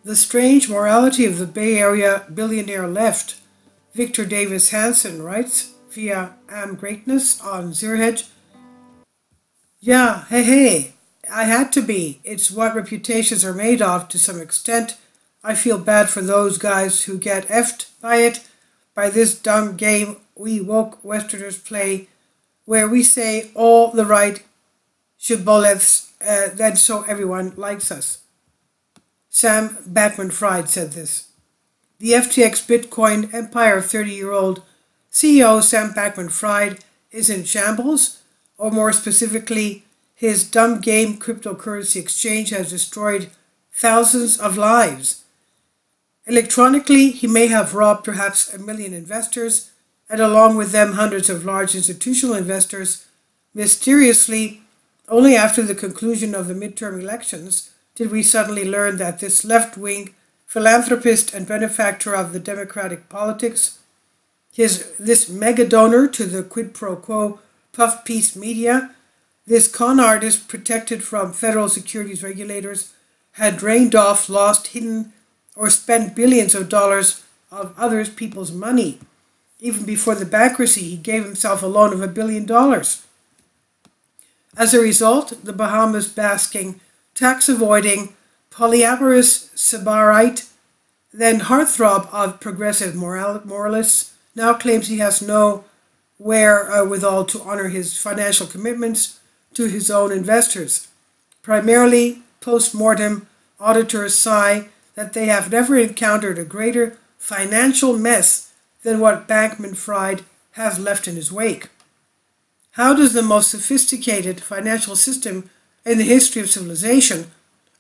The strange morality of the Bay Area billionaire left, Victor Davis Hanson writes via Am Greatness on Zerhedge. Yeah, hey, I had to be. It's what reputations are made of to some extent. I feel bad for those guys who get effed by it, by this dumb game we woke Westerners play, where we say all the right shibboleths, then so everyone likes us. Sam Bankman-Fried said this. The FTX Bitcoin empire 30-year-old CEO Sam Bankman-Fried is in shambles, or more specifically, his dumb game cryptocurrency exchange has destroyed thousands of lives. Electronically, he may have robbed perhaps 1 million investors, and along with them hundreds of large institutional investors. Mysteriously, only after the conclusion of the midterm elections did we suddenly learn that this left-wing philanthropist and benefactor of the democratic politics, this mega donor to the quid pro quo puff piece media, this con artist protected from federal securities regulators, had drained off, lost, hidden, or spent billions of dollars of other people's money. Even before the bankruptcy, he gave himself a loan of $1 billion. As a result, the Bahamas-basking, tax-avoiding, polyamorous Sabarite, then heartthrob of progressive moralists, now claims he has no wherewithal to honor his financial commitments to his own investors. Primarily, post-mortem auditors sigh that they have never encountered a greater financial mess than what Bankman-Fried has left in his wake. How does the most sophisticated financial system in the history of civilization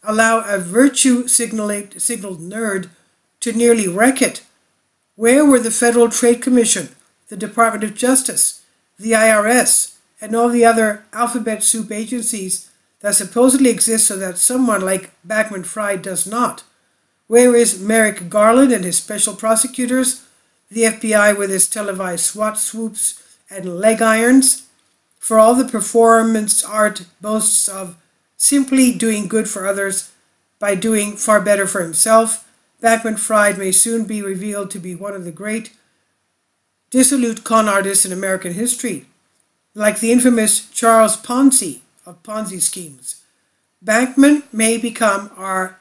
allow a virtue-signaled nerd to nearly wreck it? Where were the Federal Trade Commission, the Department of Justice, the IRS, and all the other alphabet soup agencies that supposedly exist so that someone like Bankman-Fried does not? Where is Merrick Garland and his special prosecutors, the FBI with its televised SWAT swoops and leg irons? For all the performance art boasts of simply doing good for others by doing far better for himself, Bankman-Fried may soon be revealed to be one of the great dissolute con artists in American history, like the infamous Charles Ponzi of Ponzi schemes. Bankman may become our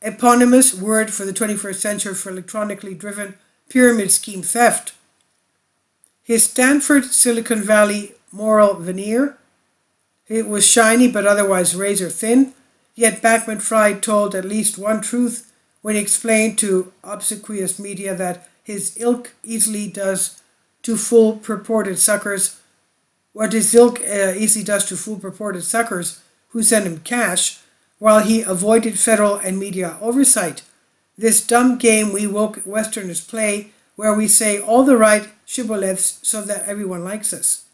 eponymous word for the 21st century for electronically driven pyramid scheme theft. His Stanford Silicon Valley moral veneer, it was shiny but otherwise razor thin, yet Bankman-Fried told at least one truth when he explained to obsequious media that his ilk easily does to fool purported suckers, what his ilk easily does to fool purported suckers who send him cash, while he avoided federal and media oversight. This dumb game we woke Westerners play, where we say all the right shibboleths so that everyone likes us.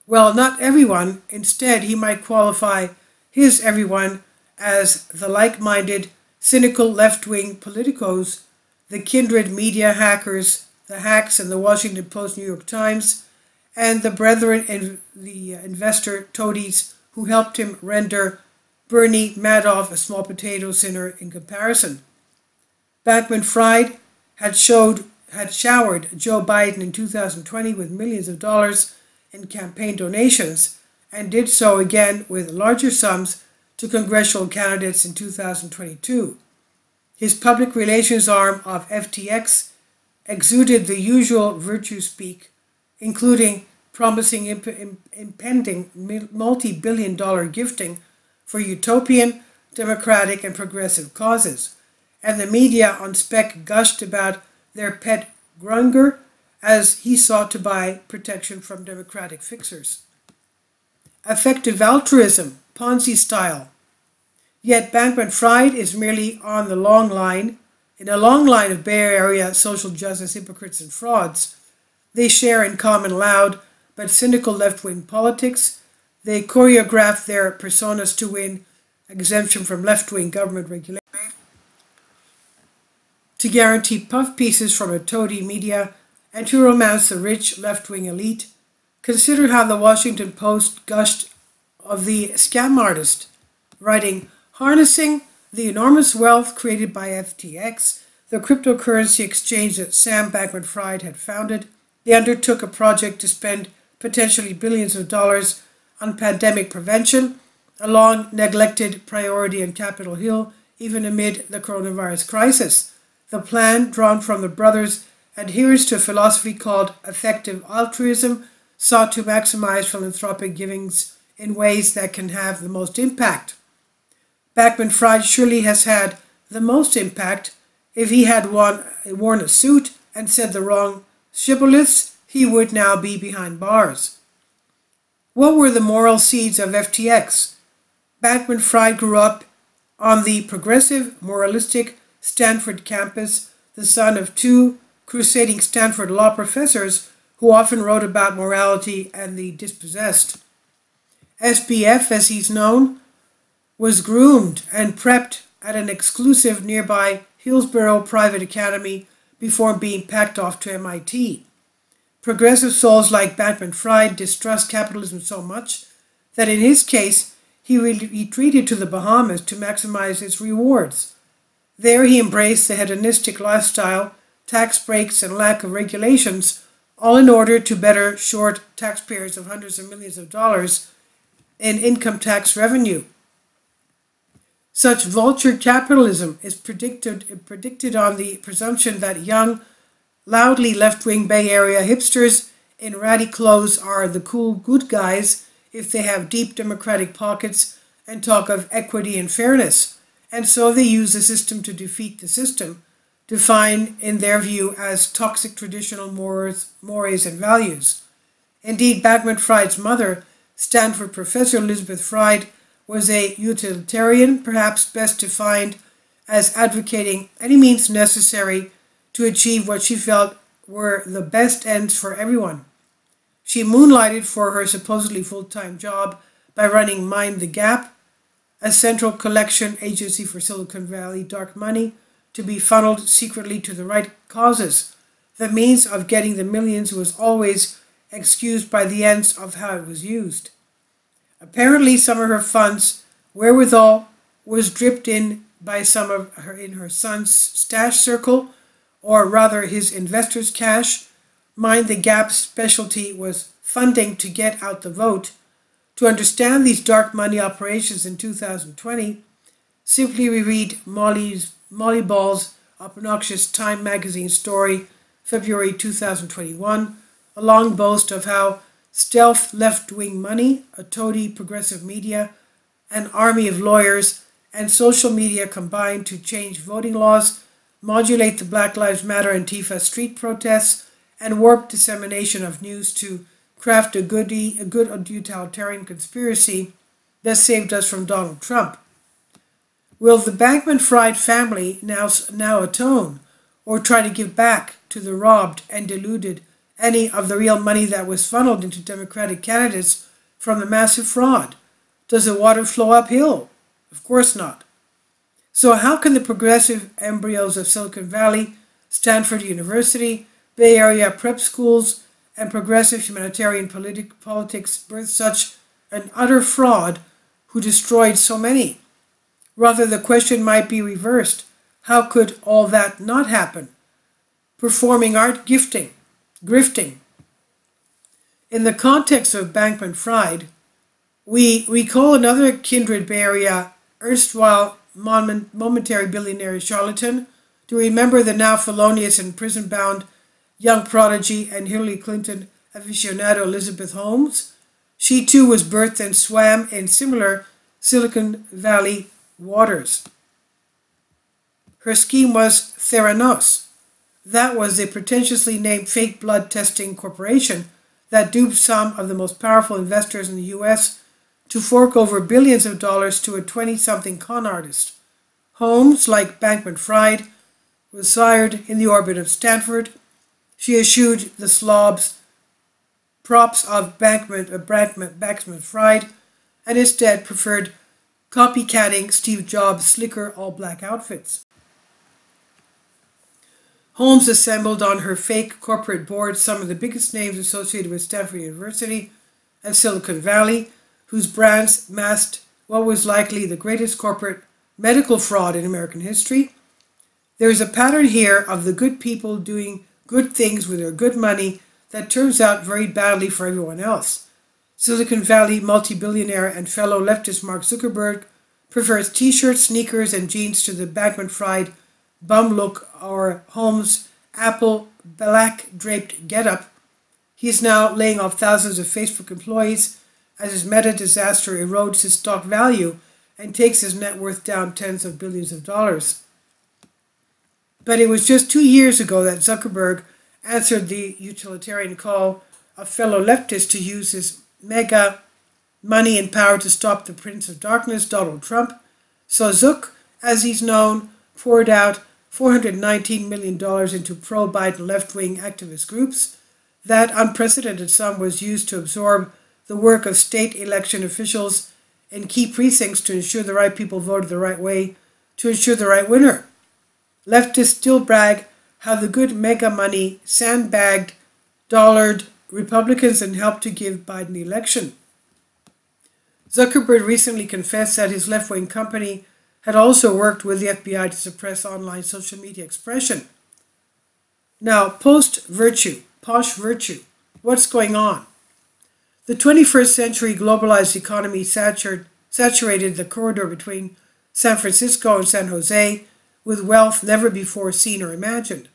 Well, not everyone. Instead, he might qualify his everyone as the like-minded, cynical left-wing politicos, the kindred media hackers, the hacks in the Washington Post, New York Times, and the brethren and the investor toadies who helped him render Bernie Madoff a small potato sinner in comparison. Bankman-Fried had showered Joe Biden in 2020 with millions of dollars in campaign donations, and did so again with larger sums to congressional candidates in 2022. His public relations arm of FTX exuded the usual virtue speak, including promising impending multi-billion-dollar gifting for utopian, democratic, and progressive causes. And the media on spec gushed about their pet Grunger as he sought to buy protection from democratic fixers. Effective altruism, Ponzi style. Yet Bankman-Fried is merely on the long line, in a long line of Bay Area social justice hypocrites and frauds. They share in common loud but cynical left-wing politics. They choreograph their personas to win exemption from left-wing government regulation, to guarantee puff pieces from a toady media, and to romance the rich left-wing elite. Consider how the Washington Post gushed of the scam artist, writing, harnessing the enormous wealth created by FTX, the cryptocurrency exchange that Sam Bankman-Fried had founded. They undertook a project to spend potentially billions of dollars on pandemic prevention, a long neglected priority on Capitol Hill, even amid the coronavirus crisis. The plan, drawn from the brothers' adherence to a philosophy called effective altruism, sought to maximize philanthropic givings in ways that can have the most impact. Bankman-Fried surely has had the most impact. If he had worn a suit and said the wrong shibboleths, he would now be behind bars. What were the moral seeds of FTX? Bankman-Fried grew up on the progressive, moralistic Stanford campus, the son of two crusading Stanford law professors who often wrote about morality and the dispossessed. SBF, as he's known, was groomed and prepped at an exclusive nearby Hillsborough private academy before being packed off to MIT. Progressive souls like Bankman-Fried distrust capitalism so much that in his case, he retreated to the Bahamas to maximize its rewards. There he embraced the hedonistic lifestyle, tax breaks, and lack of regulations, all in order to better short taxpayers of hundreds of millions of dollars in income tax revenue. Such vulture capitalism is predicted on the presumption that young, loudly left-wing Bay Area hipsters in ratty clothes are the cool good guys if they have deep democratic pockets and talk of equity and fairness, and so they use the system to defeat the system, defined in their view as toxic traditional mores and values. Indeed, Bankman-Fried's mother, Stanford professor Elizabeth Fried, was a utilitarian, perhaps best defined as advocating any means necessary to achieve what she felt were the best ends for everyone. She moonlighted for her supposedly full-time job by running Mind the Gap, a central collection agency for Silicon Valley dark money to be funneled secretly to the right causes. The means of getting the millions was always excused by the ends of how it was used. Apparently, some of her funds, wherewithal, was dripped in by some of her in her son's stash circle, or rather his investors' cash. Mind the Gap's specialty was funding to get out the vote. To understand these dark money operations in 2020, simply reread Molly Ball's obnoxious Time magazine story, February 2021, a long boast of how stealth left-wing money, a toady progressive media, an army of lawyers, and social media combined to change voting laws, modulate the Black Lives Matter Antifa street protests, and warp dissemination of news to craft a good utilitarian conspiracy that saved us from Donald Trump. Will the Bankman-Fried family now atone or try to give back to the robbed and deluded any of the real money that was funneled into Democratic candidates from the massive fraud? Does the water flow uphill? Of course not. So how can the progressive embryos of Silicon Valley, Stanford University, Bay Area prep schools, and progressive humanitarian politics birth such an utter fraud who destroyed so many? Rather, the question might be reversed. How could all that not happen? Performing art, grifting. In the context of Bankman-Fried, we recall another kindred Bay Area erstwhile momentary billionaire charlatan to remember the now felonious and prison-bound young prodigy and Hillary Clinton aficionado Elizabeth Holmes. She too was birthed and swam in similar Silicon Valley waters. Her scheme was Theranos. That was the pretentiously named fake blood testing corporation that duped some of the most powerful investors in the U.S. to fork over billions of dollars to a 20-something con artist. Holmes, like Bankman-Fried, was sired in the orbit of Stanford. She eschewed the slobs props of Bankman-Fried and instead preferred copycatting Steve Jobs' slicker all-black outfits. Holmes assembled on her fake corporate board some of the biggest names associated with Stanford University and Silicon Valley, whose brands masked what was likely the greatest corporate medical fraud in American history. There is a pattern here of the good people doing good things with their good money that turns out very badly for everyone else. Silicon Valley multi-billionaire and fellow leftist Mark Zuckerberg prefers t-shirts, sneakers, and jeans to the Bankman-Fried bum look or Holmes' Apple black-draped getup. He is now laying off thousands of Facebook employees as his Meta disaster erodes his stock value and takes his net worth down tens of billions of dollars. But it was just 2 years ago that Zuckerberg answered the utilitarian call of fellow leftists to use his mega money and power to stop the Prince of Darkness, Donald Trump. So Zuck, as he's known, poured out $419 million into pro-Biden left-wing activist groups. That unprecedented sum was used to absorb the work of state election officials in key precincts to ensure the right people voted the right way, to ensure the right winner. Leftists still brag how the good mega money sandbagged, dollared Republicans and helped to give Biden the election. Zuckerberg recently confessed that his left-wing company had also worked with the FBI to suppress online social media expression. Now, post-virtue, posh virtue, what's going on? The 21st century globalized economy saturated the corridor between San Francisco and San Jose with wealth never before seen or imagined.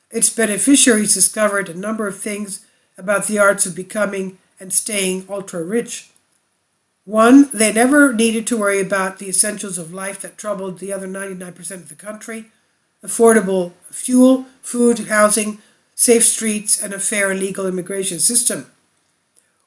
Its beneficiaries discovered a number of things about the arts of becoming and staying ultra-rich. One, they never needed to worry about the essentials of life that troubled the other 99% of the country: affordable fuel, food, housing, safe streets, and a fair and legal immigration system.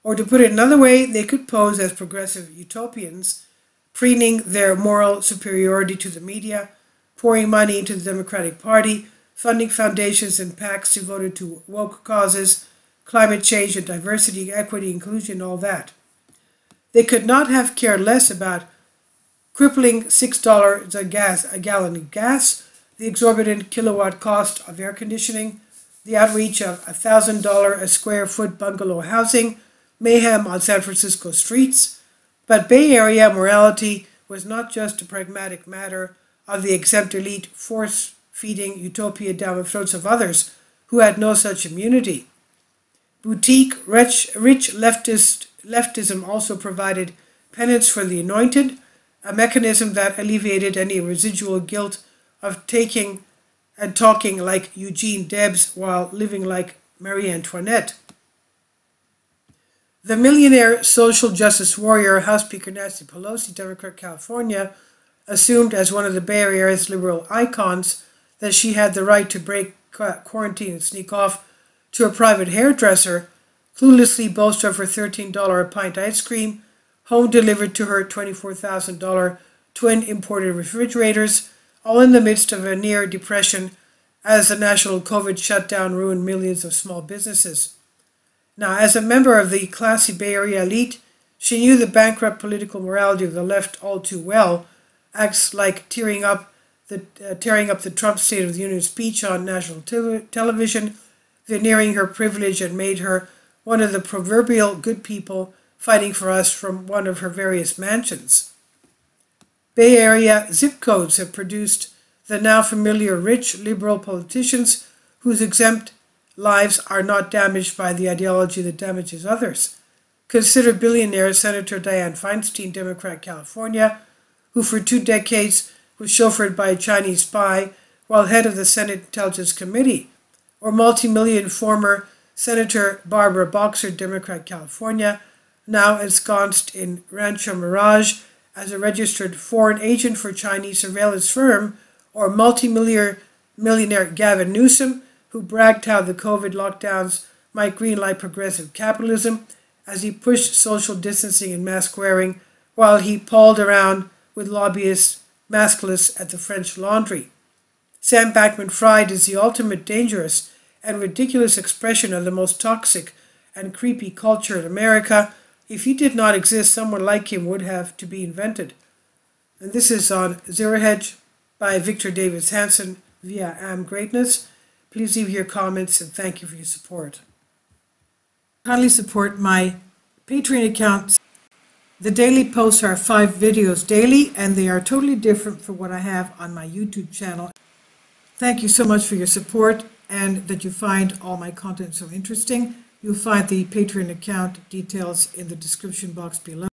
Or to put it another way, they could pose as progressive utopians, preening their moral superiority to the media, pouring money into the Democratic Party, funding foundations and PACs devoted to woke causes, climate change and diversity, equity, inclusion, all that. They could not have cared less about crippling $6 a gallon of gas, the exorbitant kilowatt cost of air conditioning, the outreach of $1,000 a square foot bungalow housing, mayhem on San Francisco streets. But Bay Area morality was not just a pragmatic matter of the exempt elite force-feeding utopia down the throats of others who had no such immunity. Boutique, rich leftism also provided penance for the anointed, a mechanism that alleviated any residual guilt of taking and talking like Eugene Debs while living like Marie Antoinette. The millionaire social justice warrior, House Speaker Nancy Pelosi, Democrat, California, assumed as one of the Bay Area's liberal icons that she had the right to break quarantine and sneak off to a private hairdresser, cluelessly boast of her $13 a pint ice cream, home delivered to her $24,000 twin imported refrigerators, all in the midst of a near depression as the national COVID shutdown ruined millions of small businesses. Now, as a member of the classy Bay Area elite, she knew the bankrupt political morality of the left all too well, acts like tearing up the Trump State of the Union speech on national television, veneering her privilege and made her one of the proverbial good people fighting for us from one of her various mansions. Bay Area zip codes have produced the now familiar rich liberal politicians whose exempt lives are not damaged by the ideology that damages others. Consider billionaire Senator Dianne Feinstein, Democrat, California, who for 2 decades was chauffeured by a Chinese spy while head of the Senate Intelligence Committee, or multi-million former Senator Barbara Boxer, Democrat, California, now ensconced in Rancho Mirage as a registered foreign agent for Chinese surveillance firm, or multi-millionaire Gavin Newsom, who bragged how the COVID lockdowns might greenlight progressive capitalism as he pushed social distancing and mask wearing while he pawed around with lobbyists maskless at the French Laundry. Sam Bankman-Fried is the ultimate dangerous and ridiculous expression of the most toxic and creepy culture in America. If he did not exist, someone like him would have to be invented. And this is on Zero Hedge by Victor Davis Hanson via Am Greatness. Please leave your comments and thank you for your support. Kindly support my Patreon account. The daily posts are 5 videos daily, and they are totally different from what I have on my YouTube channel. Thank you so much for your support and that you find all my content so interesting. You'll find the Patreon account details in the description box below.